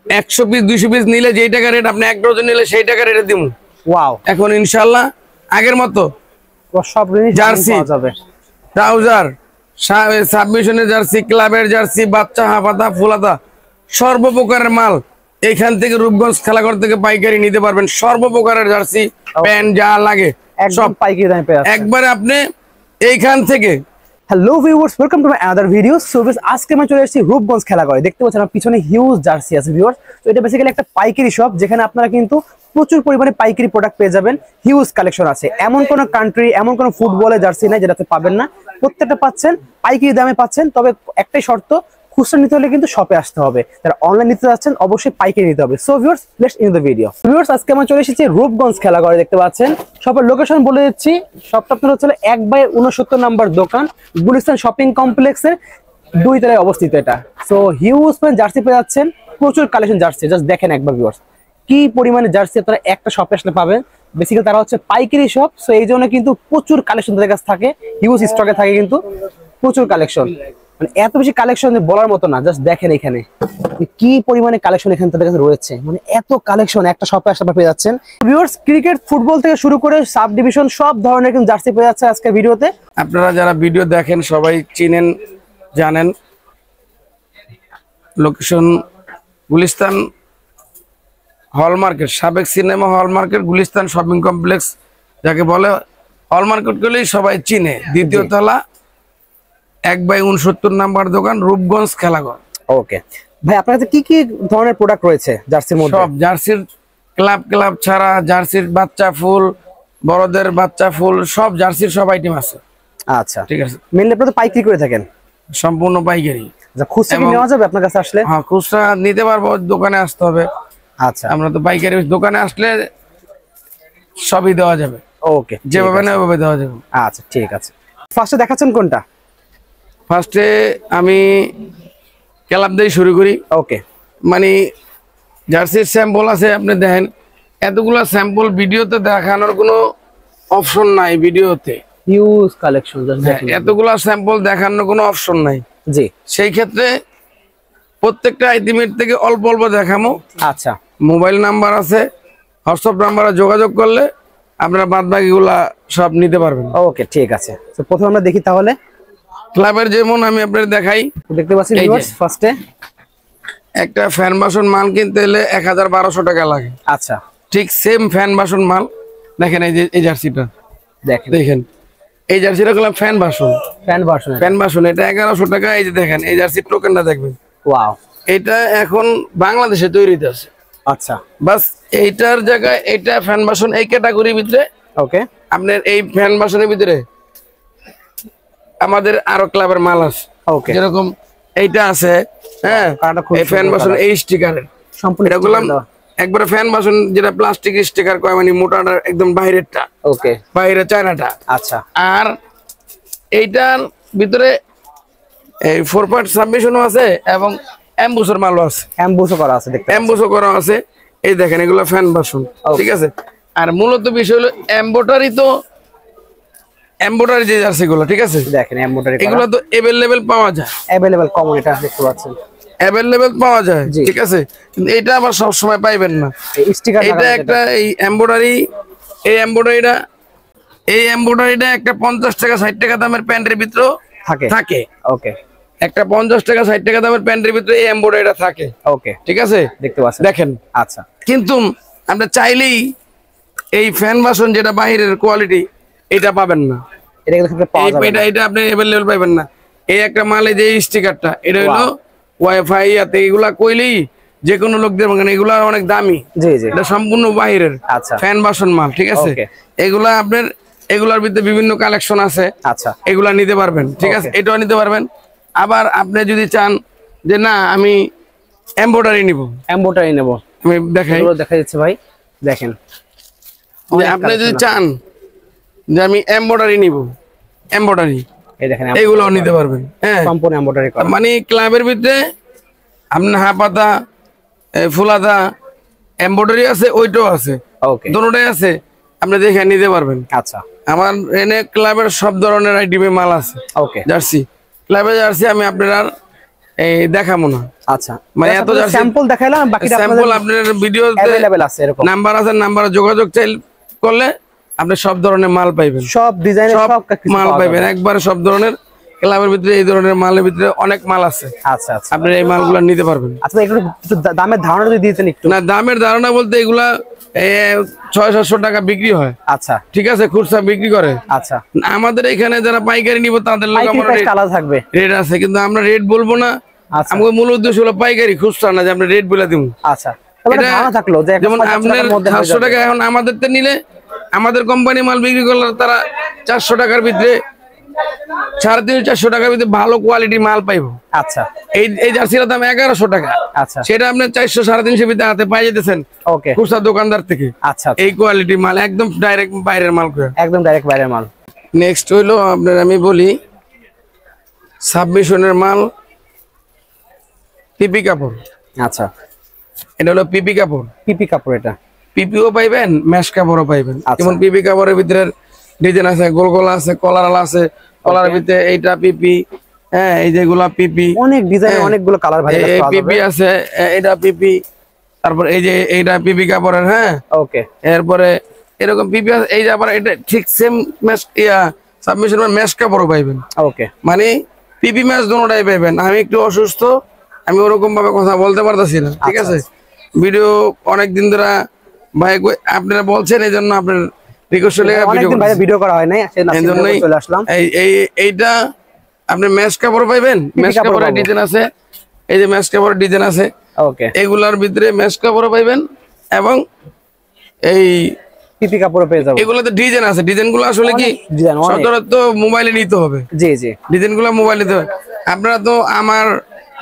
100 piece 200 piece নিলে যেই টাকা রেট, আপনি 1 ডজন নিলে সেই টাকা রেটে দিমু। ওয়াও, এখন ইনশাআল্লাহ আগের মতো সব জিনিস জার্সি পাওয়া যাবে। ট্রাউজার, সাবমিশনের জার্সি, ক্লাবের জার্সি, বাচ্চা হাফাতা ফুলাতা সর্বপ্রকারের মাল এইখান থেকে রূপগঞ্জ খেলাঘর থেকে পাইকারি নিতে পারবেন। সর্বপ্রকারের জার্সি প্যান্ট যা লাগে সব পাইকারি দামে পেয়ে যাচ্ছেন একবারে আপনি এইখান থেকে। Hello viewers, welcome to my other video. So আজকে আমি চলে এসেছি রূপগঞ্জ খেলাঘরে। দেখতে পাচ্ছেন আমার পিছনে হিউজ জার্সি আছে ভিউয়ার্স। তো এটা বেসিক্যালি একটা পাইকারি শপ, যেখানে আপনারা কিন্তু প্রচুর পরিমাণে পাইকারি প্রোডাক্ট পেয়ে যাবেন। হিউজ কালেকশন আছে। এমন কোন কান্ট্রি, এমন কোন ফুটবলের জার্সি নাই যেটাতে পাবেন না। প্রত্যেকটা পাচ্ছেন পাইকারি দামে পাচ্ছেন। তবে একটাই শর্ত, খুচরা নিতে হলে কিন্তু শপে আসতে হবে। যারা অনলাইন নিতে যাচ্ছেন অবশ্যই পাইকারি নিতে হবে। So viewers, let's in the video. Viewers, আজকে আমরা চলে এসেছি রূপগঞ্জ খেলাঘরে। দেখতে পাচ্ছেন শপের লোকেশন বলে দিচ্ছি। শপটা আপনার হচ্ছে 1/69 নাম্বার দোকান, গুলিস্তান শপিং কমপ্লেক্সের 2 তলায় অবস্থিত এটা। সো হিউজ জার্সি পেয়ে যাচ্ছেন, প্রচুর কালেকশন জার্সি। জাস্ট দেখেন একবার ভিউয়ার্স, কি পরিমাণে জার্সি আপনারা একটা শপে আসলে পাবেন। বেসিক্যালি তারা হচ্ছে পাইকারি শপ, সো এই জন্য কিন্তু প্রচুর কালেকশন তাদের কাছে থাকে, হিউজ স্টকে থাকে, কিন্তু প্রচুর কালেকশন। মানে এত বেশি কালেকশন বলার মতো না। জাস্ট দেখেন এখানে কি পরিমাণে কালেকশন এখানে তাদের কাছে রয়েছে। মানে এত কালেকশন একটা শপে আসলে পেয়ে যাচ্ছেন। ভিউয়ার্স, ক্রিকেট, ফুটবল থেকে শুরু করে সাব ডিভিশন সব ধরনের কিন্তু জার্সি পেয়ে যাচ্ছে আজকের ভিডিওতে। আপনারা যারা ভিডিও দেখেন সবাই চিনেন, জানেন। লোকেশন গুলিস্তান হল মার্কেট, সাবেক cinema hall market, Gulistan shopping complex যাকে বলে। হল মার্কেট গুলি সবাই চিনে। দ্বিতীয় তলা 1/69 নাম্বার দোকান, রূপগঞ্জ খেলাঘর। ওকে ভাই, আপনার কাছে কি কি ধরনের প্রোডাক্ট রয়েছে জার্সির মধ্যে? সব জার্সির ক্লাব ছাড়া, জার্সির বাচ্চা ফুল, বড়দের বাচ্চা ফুল, সব জার্সির সব আইটেম আছে। আচ্ছা, ঠিক আছে। মেইনলি আপনারা তো পাইকারি করে থাকেন? সম্পূর্ণ পাইকারি। খুচরা কি নেওয়া যাবে আপনার কাছে আসলে? হ্যাঁ, খুচরা নিতে পারবো, দোকানে আসতে হবে। আচ্ছা, আমরা তো পাইকারি, দোকানে আসলে সবই দেওয়া যাবে। ওকে, যেভাবে না ওভাবে দেওয়া যাবে। আচ্ছা ঠিক আছে। ফার্স্টে দেখাচ্ছেন কোনটা? ফার্স্টে আমি ক্লাব দিয়ে শুরু করি। ওকে, মানে জার্সির স্যাম্পল আছে, আপনি দেখেন এতগুলা স্যাম্পল ভিডিওতে দেখানোর কোনো অপশন নাই। ভিডিওতে হিউজ কালেকশন, জাস্ট দেখেন এতগুলা স্যাম্পল দেখানোর কোনো অপশন নাই। জি, সেই ক্ষেত্রে প্রত্যেকটা আইটেমের থেকে অল্প অল্প দেখামো। আচ্ছা, মোবাইল নাম্বার আছে, হোয়াটসঅ্যাপ নাম্বারে যোগাযোগ করলে আপনারা বাদ বাকিগুলা সব নিতে পারবেন। ওকে ঠিক আছে। তো প্রথমে আমরা দেখি তাহলে ক্লাবের, যেমন আমি আপনাদের দেখাই। দেখতে পাচ্ছি ভিউয়ার্স, ফার্স্টে একটা ফ্যান বাসন মাল কিনতে হলে 1000-1200 টাকা লাগে। আচ্ছা, ঠিক সেম ফ্যান বাসন মাল দেখেন, এই যে এই জার্সিটা দেখেন, এই জার্সিটা করলাম ফ্যান বাসন, ফ্যান বাসন, এটা 1100 টাকা। এই যে দেখেন এই জার্সির টোকেনটা দেখবেন। ওয়াও, এটা এখন বাংলাদেশে তৈরি আছে। আচ্ছা, বাস এইটার জায়গায় এটা ফ্যান বাসন এই ক্যাটাগরির ভিতরে। ওকে, আপনার এই ফ্যান বাসনের ভিতরে আমাদের আরো ক্লাবের মাল আছে। ওকে, যেরকম এইটা আছে, হ্যাঁ, এই ফ্যান বাসন এই স্টিকারের সম্পূর্ণ এটা করলাম একবারে ফ্যান বাসন, যেটা প্লাস্টিক স্টিকার কয়, মানে মোটাটা একদম বাইরেরটা। ওকে, বাইরে চায়নাটা। আচ্ছা, আর এইটার ভিতরে এই 4 পার্ট সাবমিশনও আছে এবং এমবুসের মালও আছে। এমবুসও করা আছে, দেখতে এমবুসও করা আছে। এই দেখেন এগুলো ফ্যান বাসন, ঠিক আছে। আর মূলত বিষয় হলো এমব্রয়ডারি, তো এমব্রয়ডারি যে জার্সি গুলো, ঠিক আছে, দেখেন এমব্রয়ডারি এগুলো তো अवेलेबल পাওয়া যায়। अवेलेबल কমন, এটা দেখতে পাচ্ছেন अवेलेबल পাওয়া যায়, ঠিক আছে। কিন্তু এটা আবার সব সময় পাইবেন না। স্টিকার এটা একটা এই এমব্রয়ডারি, এই এমব্রয়ডারিটা একটা 50 টাকা 60 টাকা দামের প্যান্টের ভিতরে থাকে। ওকে, একটা 50 টাকা 60 টাকা দামের প্যান্টের ভিতরে এই এমব্রয়ডারিটা থাকে। ওকে, ঠিক আছে, দেখতে পাচ্ছেন, দেখেন। আচ্ছা, কিন্তু আমরা চাইলেই এই ফ্যান বাসন যেটা বাইরের কোয়ালিটি, এটা পাবেন না। এটা আপনি अवेलेबल পাবেন না। এই একটা মালে যে স্টিকারটা, এটা হলো ওয়াইফাই আতে, এগুলা কইলেই যে কোনো লোকদের, মানে এগুলা অনেক দামি। জি জি, এটা সম্পূর্ণ বাইরের ফ্যান বাসন মাল, ঠিক আছে। এগুলা আপনার, এগুলার ভিতরে বিভিন্ন কালেকশন আছে। আচ্ছা, এগুলা নিতে পারবেন, ঠিক আছে, এটাও নিতে পারবেন। আবার আপনি যদি চান যে না আমি এমব্রয়ডারি নিব, আমি দেখা যাচ্ছে ভাই, দেখেন আপনি যদি চান যে আমি এমব্রয়ডারি নিব, এমব্রয়ডারি এই দেখেন এইগুলোও নিতে পারবেন। হ্যাঁ, সম্পূর্ণ এমব্রয়ডারি করা। মানে ক্লাবের ভিতরে আপনার হাফাতা, ফুলাতা এমব্রয়ডারি আছে, ওইটাও আছে। ওকে, দুটোটাই আছে, আপনি দেখে নিতে পারবেন। আচ্ছা, আমার এনে ক্লাবের সব ধরনের আইটেমে মাল আছে। ওকে, জার্সি, ক্লাবের জার্সি আমি আপনার এই দেখাবো না। আচ্ছা, মানে এত জার্সি স্যাম্পল দেখাইলাম, বাকিটা স্যাম্পল আপনার ভিডিওতে अवेलेबल আছে এরকম নাম্বার আছে, নাম্বারে যোগাযোগ করলে আপনি সব ধরনের মাল পাইবেন, সব ডিজাইনের সব কিছু মাল পাইবেন, একবারে সব ধরনের। ক্লাবের ভিতরে এই ধরনের মালের ভিতরে অনেক মাল আছে। আচ্ছা আচ্ছা, আপনি এই মালগুলো নিতে পারবেন। আচ্ছা একটু দামের ধারণা যদি দিতেন একটু। না, দামের ধারণা বলতে এগুলা 600-700 টাকা বিক্রি হয়। আচ্ছা ঠিক আছে, খুচরা বিক্রি করে। আচ্ছা, আমাদের এখানে যারা পাইকারি নিব তাদের লোক পাইকারি প্রাইস আলাদা থাকবে, রেট আছে, কিন্তু আমরা রেট বলবো না। আচ্ছা, আমাদের মূল উদ্দেশ্য হলো পাইকারি, খুচরা না যে আমরা রেট বলে দিব। আচ্ছা, তবে ধারণা থাকলো যে যেমন আপনার 700 টাকা এখন আমাদের তে নিলে, আমাদের কোম্পানি মাল বিক্রি করলে তারা 400 টাকার ভিতরে, 350-400 টাকার ভিতরে ভালো কোয়ালিটি মাল পাইবো। আচ্ছা, এই জার্সির দাম 1100 টাকা। আচ্ছা, সেটা আপনি 400-350 ভিতরে হাতে পাই যেতেছেন ওকে, খুচরা দোকানদার থেকে। আচ্ছা, এই কোয়ালিটি মাল একদম ডাইরেক্ট বাইরের মাল, একদম ডাইরেক্ট বাইরের মাল। নেক্সট হইলো আপনার আমি বলি সাবমিশনের মাল, পিপি কাপড়। আচ্ছা, এটা হলো পিপি কাপড়। পিপি কাপড়, এটা পিপিও পাইবেন, মেশ কাপড়ও পাইবেন। আচ্ছা। যেমন পিপি কাপড়ের ভিতরে ডিজাইন আছে, গোল গোল আছে, কলার আছে, কলার ভিতরে এইটা পিপি, হ্যাঁ এই যেগুলা পিপি, অনেক ডিজাইন, অনেকগুলো কালার ভাই এই পিপি আছে, এটা পিপি, তারপর এই যে এইটা পিপি কাপড়ের, হ্যাঁ ওকে, এরপরে এরকম পিপি আছে। এই যে আবার এটা ঠিক সেম মেশ সাবমিশন মেশ কাপড়ও পাইবেন। ওকে, মানে পিপি ম্যাচ দুটোটাই পাইবেন। আমি একটু অসুস্থ, আমি ওরকম ভাবে কথা বলতে পারতেছি না, ঠিক আছে। ভিডিও অনেকদিন ধরে ভাই আপনারা বলছেন, এই জন্য আপনার রিকোয়েস্ট ভিডিও করা হয় নাই, এইজন্যই চলে আসলাম। এইটা আপনি ম্যাচ কাপড় পাইবেন, ম্যাচ কাপড়ের ডিজাইন আছে, এই যে ম্যাচ কাপড়ের ডিজাইন আছে, ওকে, এগুলার ভিতরে ম্যাচ কাপড় পাইবেন এবং এই পিপি কাপড় পেয়ে যাবেন। এগুলোতে ডিজাইন আছে, ডিজাইনগুলো আসলে কি সচরাচর মোবাইলে নিতে হবে। জি জি, ডিজাইনগুলো মোবাইলে নিতে হবে। আপনারা তো আমার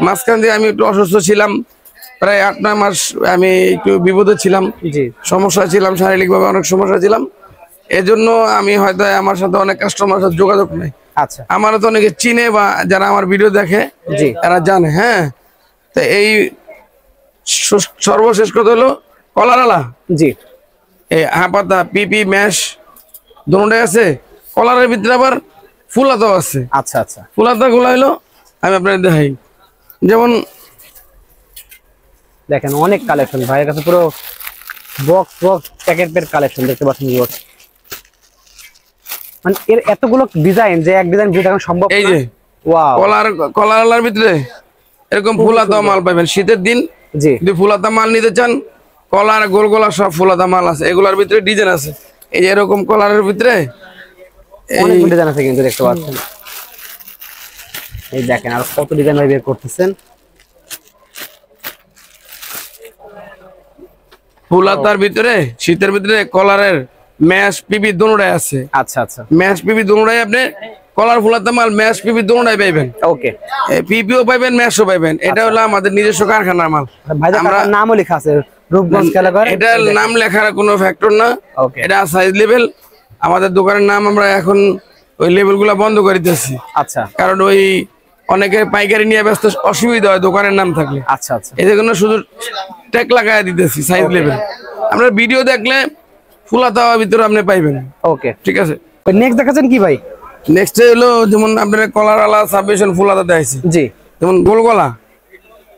মাঝখান দিয়ে আমি একটু অসুস্থ ছিলাম, প্রায় 8-9 মাস আমি একটু বিপদে ছিলাম, জি, সমস্যা ছিলাম, শারীরিকভাবে অনেক সমস্যা ছিলাম। এজন্য আমি হয়তো আমার সাথে অনেক কাস্টমার সাথে যোগাযোগ নেই। আচ্ছা, আমারও তো অনেকে চিনে বা যারা আমার ভিডিও দেখে, জি, তারা জানে। হ্যাঁ, তো এই সর্বশেষ কথা হলো কলারালা, জি, এই হাপাতা পিপি ম্যাশ দুটোটাই আছে। কলারের ভিতরে আবার ফুলাতাও আছে। আচ্ছা আচ্ছা, ফুলাতা গুলা হলো আমি আপনাদের দেখাই, যেমন দেখেন অনেক কালেকশন ভাইয়ের কাছে, পুরো বক্স বক্স প্যাকেটের কালেকশন দেখতে পাচ্ছেন। মানে এর এতগুলো ডিজাইন যে এক ডিজাইন ভিডিও দেখানো সম্ভব। এই যে ওয়াও, কলারালার ভিতরে এরকম ফুলাতা মাল পাবেন শীতের দিন। জি, যদি ফুলাতা মাল নিতে চান, কলার গোল গোলা সব ফুলাতা মাল আছে। এগুলার ভিতরে ডিজাইন আছে, এই যে এরকম কলারের ভিতরে অনেক ডিজাইন আছে কিন্তু দেখতে পাচ্ছেন। এই দেখেন আর কত ডিজাইন ভাই বের করতেছেন। ফুলাতার ভিতরে শীতের ভিতরে কলারের ম্যাশ পিপি দুটোটাই আছে। আচ্ছা আচ্ছা, ম্যাশ পিপি দুটোটাই আপনি কলার ফুলাতা মাল ম্যাশ পিপি দুটোটাই পাইবেন। ওকে, পিপিও পাইবেন, ম্যাশও পাইবেন। এটা হলো আমাদের নিজস্ব কারখানার মাল। আমরা নামও লেখা আছে রূপগঞ্জ খেলাঘর। এটার নাম লেখার কোনো ফ্যাক্টর না, ওকে, এটা সাইজ লেভেল। আমাদের দোকানের নাম আমরা এখন ওই লেভেল গুলা বন্ধ করে দিতেছি, আচ্ছা, কারণ ওই অনেকে পাইকারি নিয়ে ব্যস্ত, অসুবিধা হয় দোকানের নাম থাকলে। আচ্ছা আচ্ছা, এই জন্য শুধু ট্যাগ লাগাই দিতেছি সাইজ লেভেল। আমরা ভিডিও দেখলে ফুলাতা ভিতরে আপনি পাইবেন। ওকে, ঠিক আছে, নেক্সট দেখাচ্ছেন কি ভাই? নেক্সট হলো যেমন আপনার কলারালা সাবমিশন ফুলাতা দেখাইছি, জি, যেমন গোলগলা।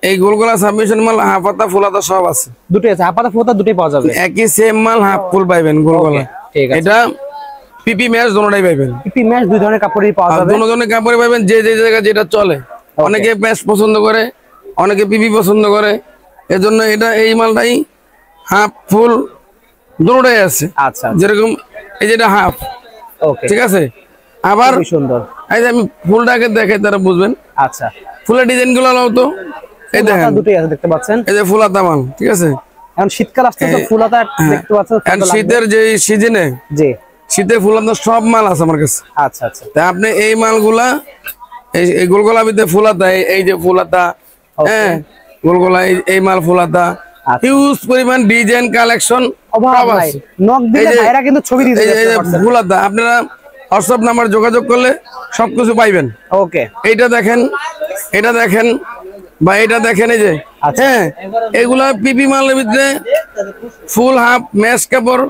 এই গোলগলা সাবমিশন মাল হাফ পাতা ফুলাতা সব আছে, দুটোই আছে, হাফ পাতা ফুল পাতা দুটোই পাওয়া যাবে। একই সেম মাল হাফ ফুল পাইবেন গোলগলা। ঠিক আছে, এটা পিপি ম্যাচ দুটোটাই পাইবেন। পিপি ম্যাচ দুই ধরনের কাপড়ই পাওয়া যাবে, দুটো ধরনের কাপড় পাইবেন, যে যে জায়গায় যেটা চলে। অনেকে ম্যাচ পছন্দ করে, অনেকে পিপি পছন্দ করে, এজন্য এটা এই মালটাই হাফ ফুল দুটোটাই আছে। আচ্ছা, যেরকম এই যেটা হাফ, ওকে, ঠিক আছে। আবার খুব সুন্দর, এই যে আমি ফুলটাকে দেখে তারা বুঝবেন। আচ্ছা, ফুলের ডিজাইন গুলো নাও তো, এই দেখেন দুটোই আছে দেখতে পাচ্ছেন। এই যে ফুলাতা মাল, ঠিক আছে। এখন শীতকাল আসছে তো ফুলাতা দেখতে পাচ্ছেন। এখন শীতের যে সিজনে, জি, শীতের ফুলাতা সব মাল আছে আমার কাছে। আচ্ছা আচ্ছা, তা আপনি এই মালগুলা এই গোলগোলা ভিতরে ফুলাতা, এই যে ফুলাতা, হ্যাঁ গোলগোলা, এই মাল ফুলাতা, হিউজ পরিমাণ ডিজাইন কালেকশন সব আছে। নক দিলে ভাইরা কিন্তু ছবি দিয়ে এই যে ফুলাতা আপনারা হোয়াটসঅ্যাপ নাম্বার যোগাযোগ করলে সবকিছু পাইবেন। ওকে, এইটা দেখেন, এটা দেখেন বা এটা দেখেন, এই যে হ্যাঁ এগুলা পিপি মালের ভিতরে ফুল হাফ ম্যাচ কাপড়।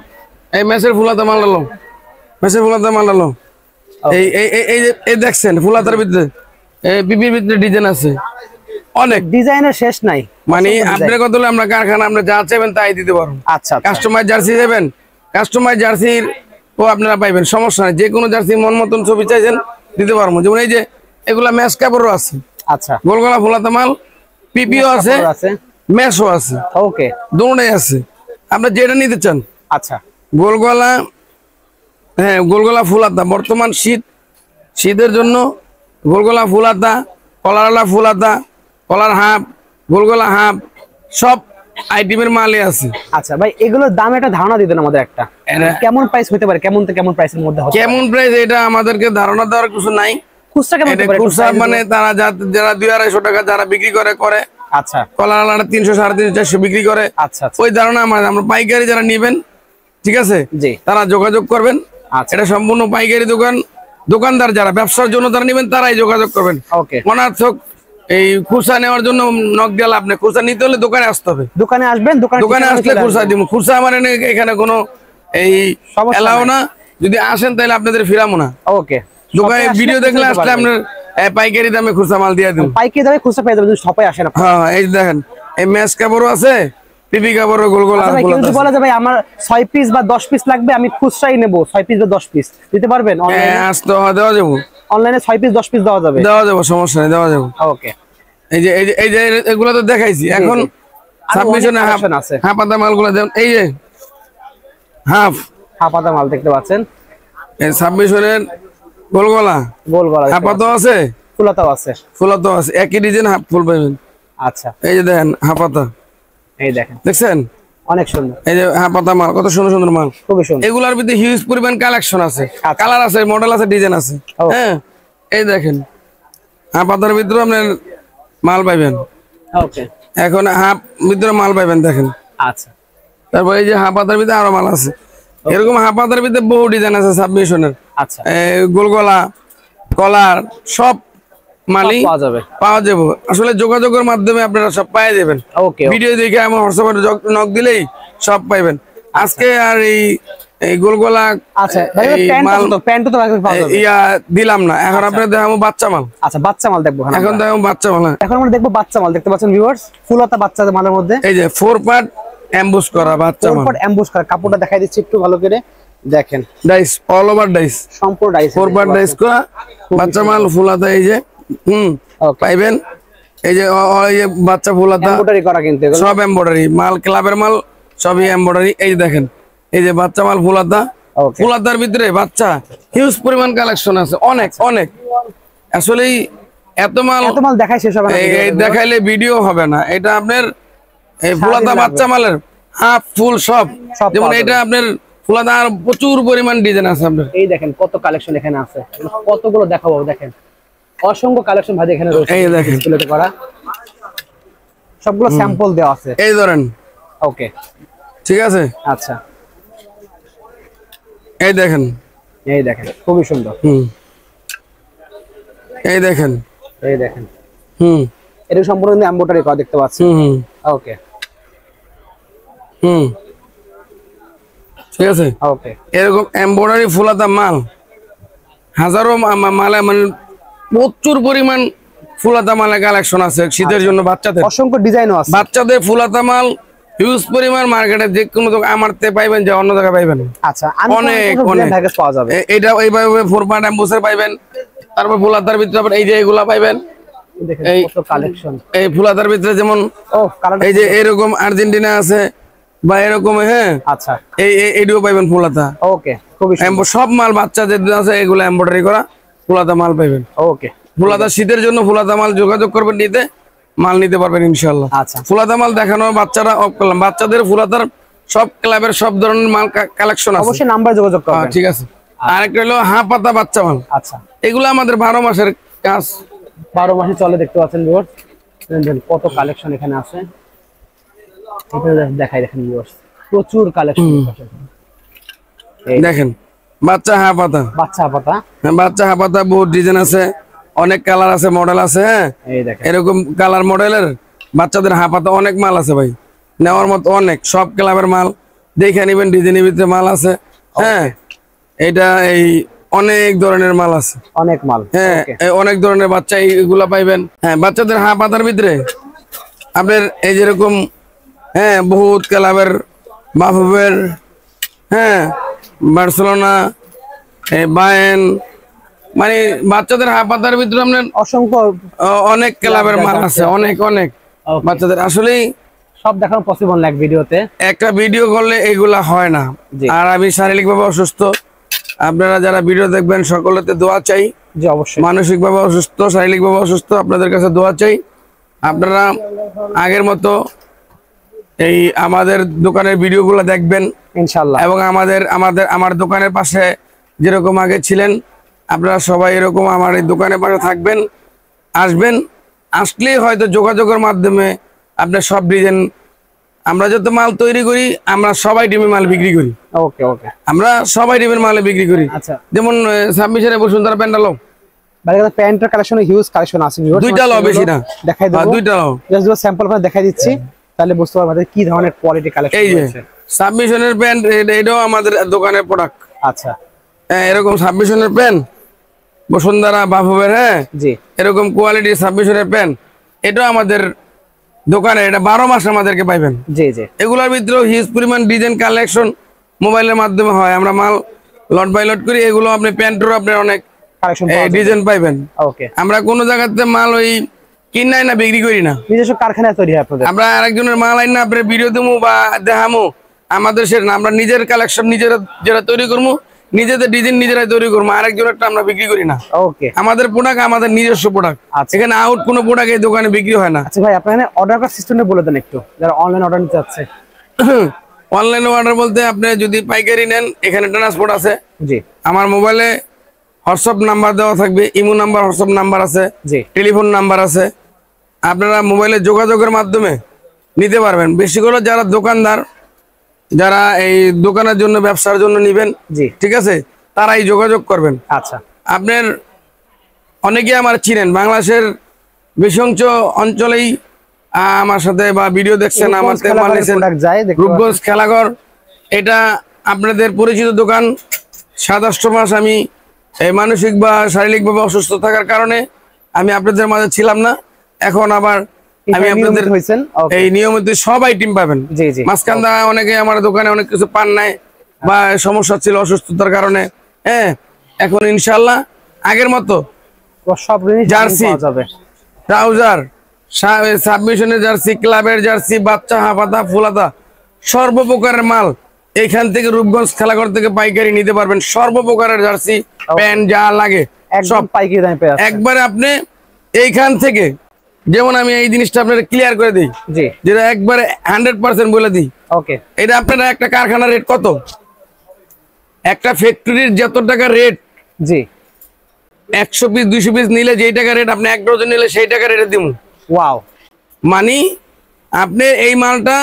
এই ম্যাচের ফুলাতা মাল ডালো, ম্যাচের ফুলাতা মাল ডালো। এই এই এই যে এই দেখছেন ফুলাতার ভিতরে এই পিপির ভিতরে ডিজাইন আছে। অনেক ডিজাইনের শেষ নাই, মানে আপনার কত হলে আমরা কারখানা আমরা যা চাইবেন তাই দিতে পারবো। আচ্ছা কাস্টমাইজ জার্সি দেবেন, কাস্টমাইজ জার্সির ও আপনারা পাইবেন, সমস্যা নাই। যে কোনো জার্সি মন মতন ছবি চাইছেন দিতে পারবো। যেমন এই যে এগুলা ম্যাচ কাপড়ও আছে, আচ্ছা গোলগলা ফুলাতা মাল, পিপিও আছে, ম্যাশও আছে, ওকে দুটোই আছে। আপনারা যেটা নিতে চান। আচ্ছা গোলগলা, হ্যাঁ গোলগলা ফুলাতা, বর্তমান শীতের জন্য গোলগলা ফুলাতা, কলারওয়ালা ফুলাতা, কলার হাফ, গোলগলা হাফ, সব আইটেমের মালই আছে। আচ্ছা ভাই, এগুলোর দাম একটা ধারণা দিতেন আমাদের, একটা কেমন প্রাইস হতে পারে, কেমন থেকে কেমন প্রাইসের মধ্যে হবে? কেমন প্রাইস এটা আমাদেরকে ধারণা দেওয়ার কিছু নাই। খুচরা কেমন হতে পারে? খুচরা মানে তারা যারা 200-250 টাকা যারা বিক্রি করে, আচ্ছা কলারওয়ালা 300, 350, 400 বিক্রি করে, আচ্ছা ওই ধারণা আমরা পাইকারি যারা নিবেন, ঠিক আছে, জি তারা যোগাযোগ করবেন। আচ্ছা এটা সম্পূর্ণ পাইকারি দোকানদার যারা ব্যবসার জন্য তারা নিবেন তারাই যোগাযোগ করবেন। ওকে, অনার্থক এই খুচরা নেওয়ার জন্য নক দিলে আপনি খুচরা নিতে হলে দোকানে আসতে হবে, দোকানে আসবেন, দোকানে আসলে খুচরা দিব। খুচরা আমার এখানে কোনো এই এলাও না, যদি আসেন তাহলে আপনাদের ফিরামো না। ওকে, দোকানে ভিডিও দেখলে আসলে আপনার পাইকারি দামে খুচরা মাল দিয়ে দিব, পাইকারি দামে খুচরা পেয়ে যাবেন যদি সবাই আসেন। হ্যাঁ এই দেখেন, এই ম্যাচ কাপড়ও আছে, পিপি কাপড়ও, গোলগোলা। বলা যায় ভাই আমার 6 পিস বা 10 পিস লাগবে, আমি খুচরাই নেব, 6 পিস বা 10 পিস দিতে পারবেন? আসতে দেওয়া যাবো, অনলাইনে 6 পিস 10 পিস দেওয়া যাবে, সমস্যা নেই, দেওয়া যাবে। ওকে, এই যে এগুলো তো দেখাইছি, এখন সাবমিশনে হাফ পাতা মালগুলো যেমন এই যে হাফ পাতা মাল দেখতে পাচ্ছেন, এই সাবমিশনের গোলগলা হাফ পাতাও আছে, ফুলাতাও আছে, একই ডিজাইন হাফ ফুল পাবেন। আচ্ছা এই যে দেখেন হাফ পাতা, এই দেখেন, দেখছেন অনেক সুন্দর, এই যে হাফ পাতা মাল, কত সুন্দর সুন্দর মাল, খুবই সুন্দর। এগুলার ভিতরে হিউজ পরিমাণ কালেকশন আছে, কালার আছে, মডেল আছে, ডিজাইন আছে। হ্যাঁ এই দেখেন হাফ পাতার ভিতরে আপনার মাল পাইবেন, ওকে, এখন হাফ ভিতরে মাল পাইবেন দেখেন। আচ্ছা, তারপর এই যে হাফ পাতার ভিতরে আরো মাল আছে, এরকম হাফ পাতার ভিতরে বহু ডিজাইন আছে সাবমিশনের। আচ্ছা, গোলগলা, কলার, সব মালই পাওয়া যাবে। আসলে যোগাযোগের মাধ্যমে আপনারা সব পাই যাবেন। ওকে, ভিডিও দেখে আমার হোয়াটসঅ্যাপে নক দিলেই সব পাইবেন। আজকে আর এই গোলগলা, আচ্ছা প্যান্ট তো ইয়া দিলাম না, এখন আপনাদের দেখাবো বাচ্চা মাল। আচ্ছা, বাচ্চা মাল দেখবো, এখন দেখাবো বাচ্চা মাল। এখন আমরা দেখবো বাচ্চা মাল, দেখতে পাচ্ছেন ভিউয়ার্স, ফুলতা বাচ্চা মালের মধ্যে এই যে 4 পার্ট এমবুশ করা বাচ্চা মাল, 4 পার্ট এমবুশ করা। কাপড়টা দেখাই দিচ্ছি একটু ভালো করে, দেখেন ডাইস, অল ওভার ডাইস, সম্পূর্ণ ডাইস, 4 পার্ট ডাইস করা বাচ্চা মাল ফুলাতা। এই যে পাইবেন, এই যে বাচ্চা ফুলাতা এমব্রয়ডারি করা, কিন্তু সব এমব্রয়ডারি মাল, ক্লাবের মাল সবই এমব্রয়ডারি। এই যে দেখেন, এই যে বাচ্চা মাল ফুলাতা, ফুলাতার ভিতরে বাচ্চা হিউজ পরিমাণ কালেকশন আছে, অনেক অনেক। আসলে এত মাল দেখাই শেষ হবে না, দেখাইলে ভিডিও হবে না। এটা আপনার এই ফুলাতা বাচ্চা মালের হাফ ফুল সব, যেমন এটা আপনার ফুলাতা আর প্রচুর পরিমাণ ডিজাইন আছে আপনার। এই দেখেন কত কালেকশন এখানে আছে, কতগুলো দেখাবো, দেখেন অসংখ্য কালেকশন ভাই এখানে রয়েছে। এই দেখেন ডিসপ্লেতে করা সবগুলো স্যাম্পল দেওয়া আছে, এই ধরেন। ওকে, ঠিক আছে, আচ্ছা, এই দেখেন, খুবই সুন্দর। এই দেখেন, এটা সম্পূর্ণ এমব্রয়ডারি করা দেখতে পাচ্ছেন। ওকে, ঠিক আছে, ওকে, এরকম এমব্রয়ডারি ফুলাতা মাল হাজারো মালে, মানে প্রচুর পরিমাণ ফুলাতা মালের কালেকশন আছে শীতের জন্য। বাচ্চাদের অসংখ্য ডিজাইনও আছে, বাচ্চাদের ফুলাতা মাল হিউজ পরিমাণ মার্কেটে যে কোনো আমার তে পাইবেন, যে অন্য জায়গায় পাইবেন। আচ্ছা, অনেক পাওয়া যাবে। এটা এইভাবে 4 পার্ট এমবুসের পাইবেন। তারপর ফুলাতার ভিতরে এই যে এগুলা পাইবেন, এই কালেকশন। এই ফুলাতার ভিতরে যেমন এই যে এরকম আর্জেন্টিনা আছে বা এরকম, হ্যাঁ আচ্ছা, এইটাও পাইবেন ফুলাতা। ওকে, খুবই সুন্দর। সব মাল বাচ্চাদের আছে, এগুলো এমব্রয়ডারি করা ফুলাতা মাল পাইবেন। ওকে, ফুলাতা শীতের জন্য ফুলাতা মাল যোগাযোগ করবেন, নিতে মাল নিতে পারবেন ইনশাআল্লাহ। আচ্ছা, ফুলাতা মাল দেখানো বাচ্চারা অফ করলাম, বাচ্চাদের ফুলাতার সব ক্লাবের সব ধরনের মাল কালেকশন আছে, অবশ্যই নাম্বার যোগাযোগ করবেন। ঠিক আছে। আরেকটা হলো হাফ পাতা বাচ্চা মাল। আচ্ছা, এগুলো আমাদের 12 মাসের কাজ, 12 মাসে চলে, দেখতে পাচ্ছেন ভিউয়ার্স, কত কালেকশন এখানে আছে। এটা দেখাই, দেখেন ভিউয়ার্স, প্রচুর কালেকশন। দেখেন বাচ্চা হাফ পাতা, বাচ্চা হাফ পাতা বহুত ডিজাইন আছে, অনেক কালার আছে, মডেল আছে। হ্যাঁ, এরকম কালার মডেলের বাচ্চাদের হাফ পাতা অনেক মাল আছে ভাই, নেওয়ার মতো অনেক। সব ক্লাবের মাল দেখে নিবেন, ডিজাইনের ভিতরে মাল আছে। হ্যাঁ, এটা এই অনেক ধরনের মাল আছে, অনেক মাল। হ্যাঁ অনেক ধরনের বাচ্চা এইগুলা পাইবেন। হ্যাঁ বাচ্চাদের পাতার ভিতরে আপনার এই যেরকম হ্যাঁ বহুত ক্লাবের বাফুফের, হ্যাঁ বার্সেলোনা, বায়ার্ন, মানে বাচ্চাদের পাতার ভিতরে আপনার অসংখ্য অনেক ক্লাবের মাল আছে, অনেক অনেক বাচ্চাদের। আসলেই সব দেখানো পসিবল না এক ভিডিওতে, একটা ভিডিও করলে এগুলা হয় না। আর আমি শারীরিকভাবে অসুস্থ, আপনারা যারা ভিডিও দেখবেন সকলেতে দোয়া চাই। জি অবশ্যই। মানসিকভাবে অসুস্থ, শারীরিকভাবে অসুস্থ, আপনাদের কাছে দোয়া চাই। আপনারা আগের মতো এই আমাদের দোকানের ভিডিওগুলো দেখবেন ইনশাআল্লাহ, এবং আমার দোকানের পাশে যেরকম আগে ছিলেন আপনারা সবাই এরকম আমার এই দোকানের পাশে থাকবেন, আসবেন। আসলেই হয়তো যোগাযোগের মাধ্যমে আপনার সব ডিজাইন, আমরা যত মাল তৈরি করি আমরা সবাই ডিমের মাল বিক্রি করি। ওকে ওকে, আমরা সবাই ডিমের মাল বিক্রি করি। আচ্ছা, যেমন সাবমিশনে বসুন্ধরা প্যান্ডালো প্যান্টের কালেকশন হিউজ কালেকশন আছে, দুইটা লো বেশি না, দেখাই দেব, দুইটা লো জাস্ট দুটো স্যাম্পল করে দেখাই দিচ্ছি, তাহলে বুঝতে পারবেন কি ধরনের কোয়ালিটি কালেকশন এই যে সাবমিশনের প্যান্ট, এটাও আমাদের দোকানের প্রোডাক্ট। আচ্ছা, হ্যাঁ এরকম সাবমিশনের প্যান্ট বসুন্ধরা বাফুফের, হ্যাঁ জি এরকম কোয়ালিটি সাবমিশনের প্যান্ট, এটাও আমাদের দোকানে, এটা 12 মাস আমাদেরকে পাইবেন। জি জি, এগুলোর ভিতরে হিউজ পরিমাণ ডিজাইন কালেকশন মোবাইলের মাধ্যমে হয়, আমরা মাল লট বাই লট করি। এগুলো আপনি প্যান্টের আপনার অনেক কালেকশন ডিজাইন পাইবেন। ওকে, আমরা কোনো জায়গাতে মাল ওই কিনাই না বিক্রি করি না, নিজস্ব কারখানায় তৈরি হয় আপনাদের। আমরা আরেকজনের মাল আইন না আপনার ভিডিও দেবো বা দেখামো, আমাদের সেটা না, আমরা নিজের কালেকশন নিজেরা যেটা তৈরি করবো, নিজেদের ডিজাইন নিজেরাই তৈরি করবো, আরেকজনেরটা আমরা বিক্রি করি না। ওকে, আমাদের প্রোডাক্ট আমাদের নিজস্ব প্রোডাক্ট, এখানে আউট কোনো প্রোডাক্ট এই দোকানে বিক্রি হয় না। আচ্ছা ভাই, আপনার এখানে অর্ডার করার সিস্টেমটা বলে দেন একটু, যারা অনলাইন অর্ডার নিতে চাচ্ছে। অনলাইনে অর্ডার বলতে আপনি যদি পাইকারি নেন এখানে ট্রান্সপোর্ট আছে। জি, আমার মোবাইলে হোয়াটসঅ্যাপ নাম্বার দেওয়া থাকবে, ইমো নাম্বার, হোয়াটসঅ্যাপ নাম্বার আছে, জি টেলিফোন নাম্বার আছে, আপনারা মোবাইলে যোগাযোগের মাধ্যমে নিতে পারবেন। বেশি করে যারা দোকানদার, যারা এই দোকানের জন্য ব্যবসার জন্য নিবেন, জি ঠিক আছে, তারাই যোগাযোগ করবেন। আচ্ছা, আপনার অনেকে আমার চিনেন, বাংলাদেশের বেশি অঞ্চলেই আমার সাথে বা ভিডিও দেখছেন, আমার রূপগঞ্জ খেলাঘর, এটা আপনাদের পরিচিত দোকান। 7-8 মাস আমি মানসিক বা শারীরিকভাবে অসুস্থ থাকার কারণে আমি আপনাদের মাঝে ছিলাম না, এখন আবার আমি আপনাদের এই নিয়মিত সবাই টিম পাবেন। মাঝখানটা অনেকে আমার দোকানে অনেক কিছু পান নাই বা সমস্যা ছিল অসুস্থতার কারণে, হ্যাঁ এখন ইনশাল্লাহ আগের মতো সব জার্সি, ট্রাউজার, সাবমিশনের জার্সি, ক্লাবের জার্সি, বাচ্চা হাফাতা ফুলাতা সর্বপ্রকারের মাল এইখান থেকে রূপগঞ্জ খেলাঘর থেকে পাইকারি নিতে পারবেন। সর্বপ্রকারের জার্সি প্যান্ট যা লাগে সব পাইকারি দামে পেয়ে যাচ্ছেন একবারে আপনি এইখান থেকে। যেমন আমি এই জিনিসটা আপনাদের ক্লিয়ার করে দিই, যেটা একবারে 100% বলে দিই। ওকে, এটা আপনারা একটা কারখানার রেট কত, একটা ফ্যাক্টরির যত টাকা রেট, জি 100 পিস 200 পিস নিলে যেই টাকা রেট, আপনি 1 ডজন নিলে সেই টাকা রেটে দিব। ওয়াও, মানে আপনি এই মালটা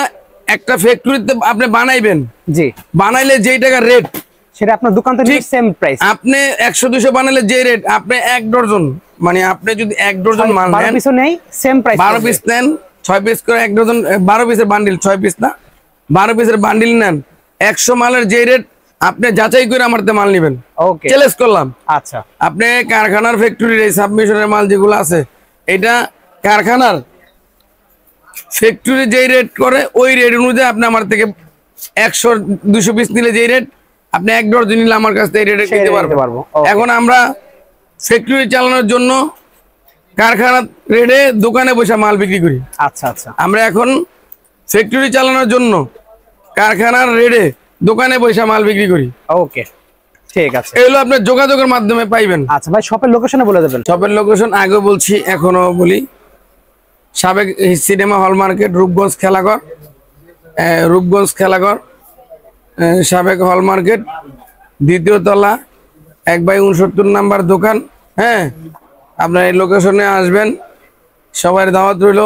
একটা ফ্যাক্টরিতে আপনি বানাইবেন, জি বানাইলে যেই টাকা রেট সেটা আপনার দোকান থেকে সেম প্রাইস। আপনি 100-200 বানাইলে যে রেট, আপনি 1 ডজন, মানে আপনি যদি 1 ডজন মাল নেন, 12 পিসও নেই সেম প্রাইস, 12 পিস নেন 6 পিস করে 1 ডজন, 12 পিসের বান্ডিল, 6 পিস না 12 পিসের বান্ডিল নেন, 100 মালের যে রেট আপনি যাচাই করে আমারতে মাল নেবেন। ওকে, চ্যালেঞ্জ করলাম। আচ্ছা, আপনি কারখানার ফ্যাক্টরির এই সাবমিশনের মাল যেগুলো আছে, এটা কারখানার ফ্যাক্টরি যেই রেট করে ওই রেট অনুযায়ী আপনি আমার থেকে 100-200 পিস নিলে যেই রেট, আপনি 1 ডজন নিলে আমার কাছ থেকে রেটে কিনতে পারবো। এখন আমরা ফ্যাক্টরি চালানোর জন্য কারখানা রেটে দোকানে বসে মাল বিক্রি করি। আচ্ছা আচ্ছা, আমরা এখন ফ্যাক্টরি চালানোর জন্য কারখানার রেটে দোকানে বসে মাল বিক্রি করি। ওকে, ঠিক আছে, এগুলো আপনার যোগাযোগের মাধ্যমে পাইবেন। আচ্ছা ভাই, শপের লোকেশনে বলে দেবেন। শপের লোকেশন আগে বলছি, এখনো বলি, সাবেক সিনেমা হল মার্কেট, রূপগঞ্জ খেলাঘর, রূপগঞ্জ খেলাঘর সাবেক হল মার্কেট, 2য় তলা, 1/69 নাম্বার দোকান। হ্যাঁ, আপনার এই লোকেশনে আসবেন, সবার দাওয়াত রইল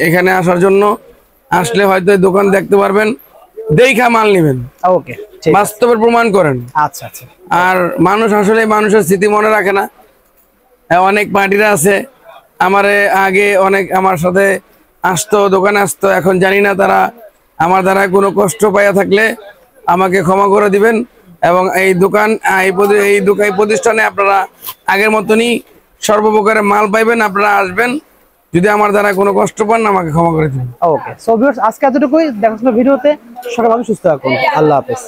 এখানে আসার জন্য। আসলে হয়তো এই দোকান দেখতে পারবেন, দেখা মাল নেবেন। ওকে, বাস্তবের প্রমাণ করেন। আচ্ছা আচ্ছা, আর মানুষ আসলে মানুষের স্মৃতি মনে রাখে না। অনেক পার্টিরা আছে আমারে আগে অনেক আমার সাথে আসতো, দোকানে আসতো, এখন জানি না তারা আমার দ্বারা কোনো কষ্ট পাইয়া থাকলে আমাকে ক্ষমা করে দিবেন। এবং এই দোকান এই প্রতিষ্ঠানে আপনারা আগের মতনই সর্বপ্রকারের মাল পাইবেন। আপনারা আসবেন, যদি আমার দ্বারা কোনো কষ্ট পান আমাকে ক্ষমা করে দিন। ওকে, সো ভিউয়ার্স আজকে এতটুকুই, দেখা হচ্ছে ভিডিওতে। সবাই ভালো সুস্থ থাকুন, আল্লাহ হাফেজ।